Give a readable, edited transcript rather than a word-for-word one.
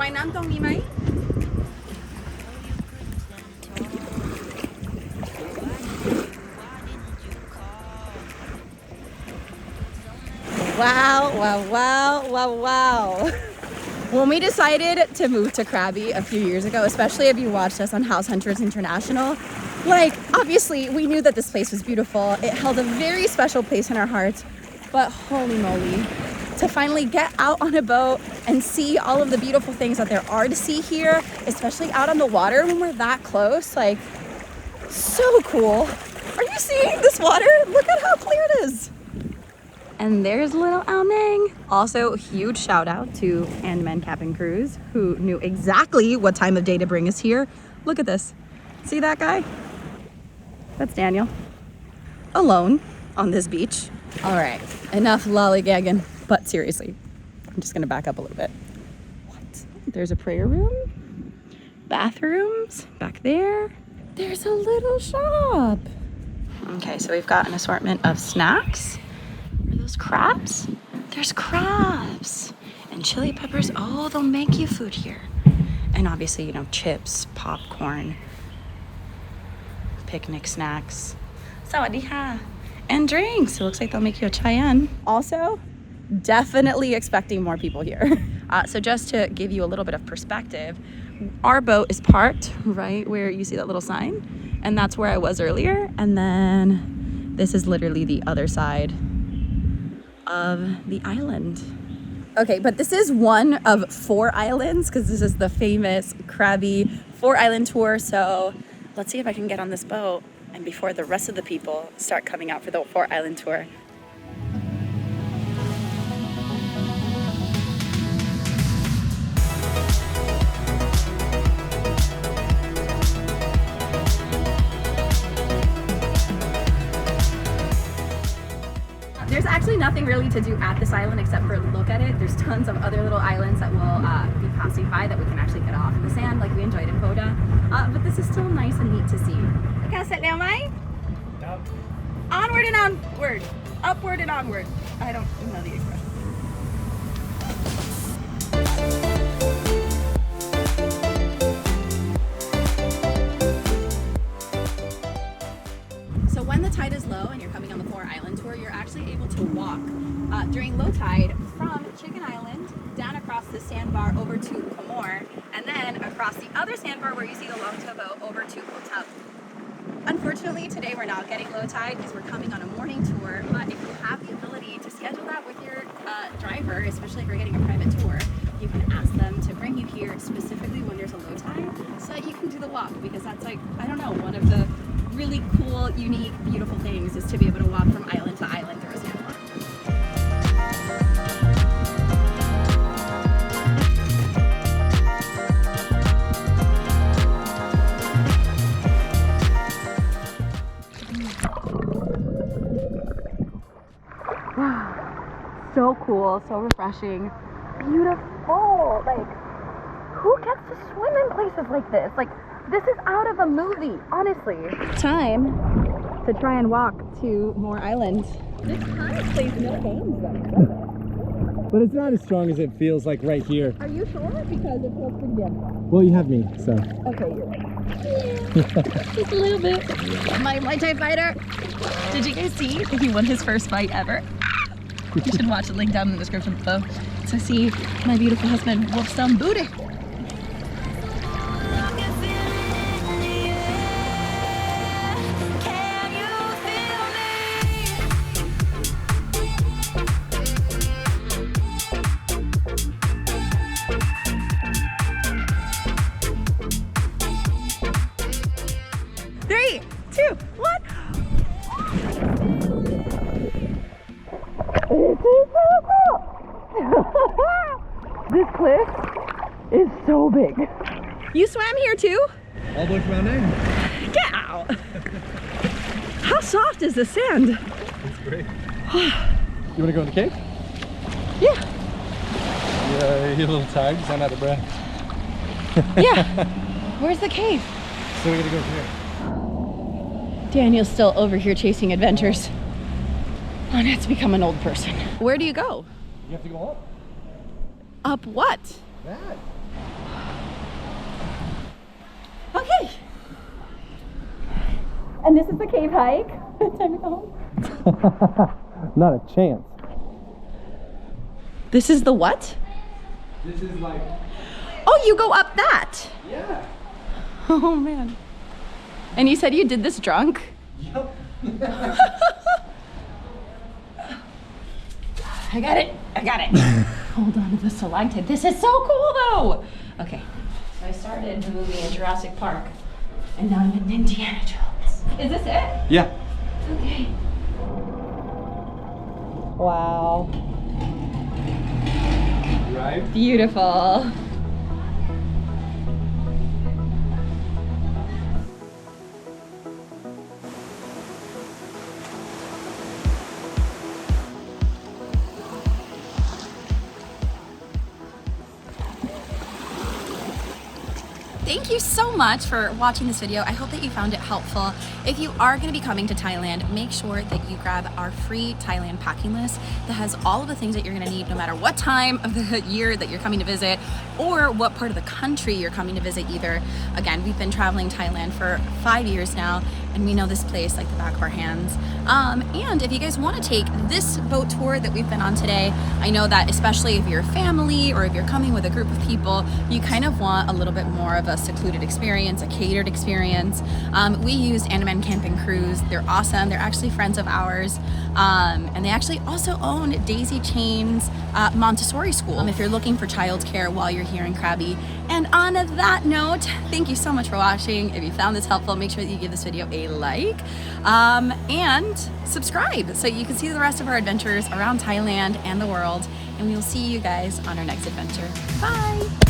ว่ายน้ำตรงนี้ไหม Wow, wow, wow, wow, wow. When we decided to move to Krabi a few years ago, especially if you watched us on House Hunters International, like, obviously we knew that this place was beautiful. It held a very special place in our hearts, but holy moly, to finally get out on a boat and see all of the beautiful things that there are to see here, especially out on the water when we're that close, like, so cool. Are you seeing this water? Look at how clear it is. And there's little Almeng. Also, huge shout out to Handman Cabin Cruise, who knew exactly what time of day to bring us here. Look at this. See that guy? That's Daniel. Alone on this beach. All right, enough lollygagging, but seriously, I'm just gonna back up a little bit. What? There's a prayer room, bathrooms back there. There's a little shop. Okay, so we've got an assortment of snacks. Are those crabs? There's crabs and chili peppers. Oh, they'll make you food here. And obviously, you know, chips, popcorn, picnic snacks. Sawadee-ha. And drinks. It looks like they'll make you a chayan. Also, definitely expecting more people here. So just to give you a little bit of perspective, our boat is parked right where you see that little sign. And that's where I was earlier. And then this is literally the other side of the island. Okay, but this is one of 4 islands because this is the famous Krabi 4-island tour. So let's see if I can get on this boat and before the rest of the people start coming out for the 4-island tour. There's actually nothing really to do at this island except for look at it. There's tons of other little islands that will be passing by that we can actually get off in the sand like we enjoyed in Poda. But this is still nice and neat to see. Yep. Onward and onward. Upward and onward. I don't know the expression. So when the tide is low and you're coming on the 4-island tour, you're actually able to walk during low tide from Chicken Island down across the sandbar over to Kamor, and then across the other sandbar where you see the long towboat over to Koh Poda. Unfortunately, today we're not getting low tide because we're coming on a morning tour, but if you have the ability to schedule that with your driver, especially if you're getting a private tour, you can ask them to bring you here specifically when there's a low tide so that you can do the walk, because that's like, I don't know, one of the really cool, unique, beautiful things is to be able to walk from island to island through a sandbar. So cool, so refreshing, beautiful. Like, who gets to swim in places like this? Like, this is out of a movie, honestly. Time to try and walk to more islands. This tide plays no games though, does it? But it's not as strong as it feels like right here. Are you sure? Because it feels pretty damn strong. Well, you have me, so. Okay, you're right. Just a little bit. My Muay Thai fighter. Did you guys see he won his first fight ever? You should watch the link down in the description below to see my beautiful husband whoop some booty. This cliff is so big. You swam here too? All the way from there. Get out! How soft is the sand? It's great. You want to go in the cave? Yeah. Yeah, you're a little tired, you sound out of breath. Yeah. Where's the cave? So we're gonna go here. Daniel's still over here chasing adventures. Oh, that's become an old person. Where do you go? You have to go up. Up what? That. Okay. And this is the cave hike. Time to go home. Not a chance. This is the what? This is like... Oh, you go up that. Yeah. Oh man. And you said you did this drunk? Yep. I got it. I got it. Hold on to the stalactite. This is so cool though. Okay. So I started the movie in Jurassic Park and now I'm in Indiana Jones. Is this it? Yeah. Okay. Wow. Right? Beautiful. Thank you so much for watching this video. I hope that you found it helpful. If you are going to be coming to Thailand, make sure that you grab our free Thailand packing list that has all of the things that you're going to need no matter what time of the year that you're coming to visit or what part of the country you're coming to visit either. Again, we've been traveling Thailand for 5 years now and we know this place like the back of our hands. And if you guys want to take this boat tour that we've been on today, I know that especially if you're a family or if you're coming with a group of people, you kind of want a little bit more of a secluded experience, a catered experience. We used Andaman Camping Cruise. They're awesome. They're actually friends of ours. And they actually also own Daisy Chain's Montessori school if you're looking for childcare while you're here in Krabi. And on that note, thank you so much for watching. If you found this helpful, make sure that you give this video a like and subscribe so you can see the rest of our adventures around Thailand and the world. And we will see you guys on our next adventure. Bye!